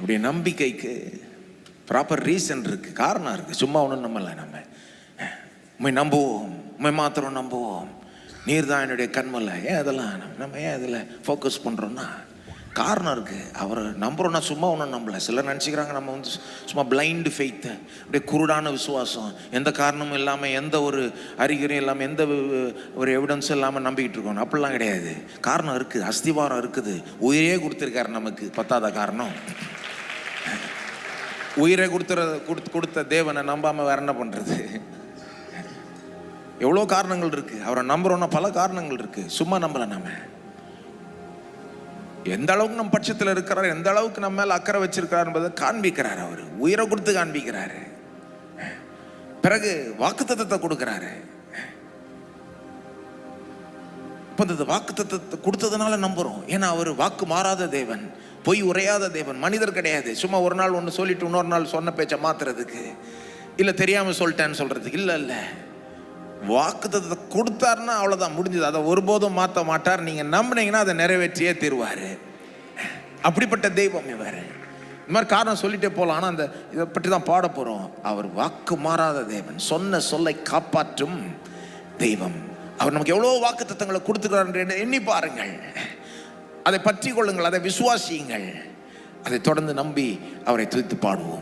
அப்படி நம்பிக்கைக்கு proper reason இருக்குது, காரணம் இருக்குது. சும்மா ஒன்றும் நம்பலை. நம்ம உண்மை நம்புவோம், உண்மை மாத்திரம் நம்புவோம், நீர் தான் என்னுடைய கண்மலை. ஏன் அதெல்லாம் நம்ம ஏன் இதில் ஃபோக்கஸ் பண்ணுறோன்னா காரணம் இருக்குது. அவரை நம்புகிறோன்னா சும்மா ஒன்றும் நம்பலை. சிலர் நினச்சிக்கிறாங்க நம்ம வந்து சும்மா பிளைண்டு ஃபெய்த்து, அப்படியே குருடான விசுவாசம், எந்த காரணமும் இல்லாமல், எந்த ஒரு அறிகுறியும் இல்லாமல், எந்த ஒரு எவிடன்ஸும் இல்லாமல் நம்பிக்கிட்டு இருக்கோம். அப்படிலாம் கிடையாது. காரணம் இருக்குது, அஸ்திவாரம் இருக்குது. உயிரே கொடுத்துருக்காரு நமக்கு. பத்தாத காரணம் உயிரை கொடுத்த தேவனை நம்பாமல் வேற என்ன பண்ணுறது? எவ்வளோ காரணங்கள் இருக்குது. அவரை நம்புகிறோன்னா பல காரணங்கள் இருக்குது. சும்மா நம்பலை. நம்ம எந்த அளவுக்கு நம்ம பட்சத்தில் இருக்கிறார், எந்த அளவுக்கு நம்ம மேலே அக்கறை வச்சிருக்கிறார் என்பதை காண்பிக்கிறார். அவர் உயிரை கொடுத்து காண்பிக்கிறாரு. பிறகு வாக்குத்தத்தத்தை கொடுக்கிறாரு. இப்போ இந்த வாக்குத்தத்தத்தை கொடுத்ததுனால நம்புகிறோம். ஏன்னா அவர் வாக்கு மாறாத தேவன், பொய் உரையாத தேவன், மனிதர் கிடையாது. சும்மா ஒரு நாள் ஒன்று சொல்லிட்டு இன்னொரு நாள் சொன்ன பேச்சை மாத்துறதுக்கு, இல்லை தெரியாமல் சொல்லிட்டேன்னு சொல்கிறதுக்கு இல்லை. வாக்குத்தத்தத்தை கொடுத்தாருன்னா அவ்வளோதான், முடிஞ்சது. அதை ஒருபோதும் மாற்ற மாட்டார். நீங்கள் நம்பினீங்கன்னா அதை நிறைவேற்றியே தருவார். அப்படிப்பட்ட தெய்வம் இவர். இந்த மாதிரி காரணம் சொல்லிட்டே போகலாம். ஆனால் அந்த இதை பற்றி தான் பாட போகிறோம். அவர் வாக்கு மாறாத தேவன், சொன்ன சொல்லை காப்பாற்றும் தெய்வம். அவர் நமக்கு எவ்வளோ வாக்குத்தத்தங்களை கொடுத்துக்கிறார் எண்ணி பாருங்கள். அதை பற்றி கொள்ளுங்கள், அதை விசுவாசியுங்கள், அதை தொடர்ந்து நம்பி அவரை துதித்து பாடுவோம்.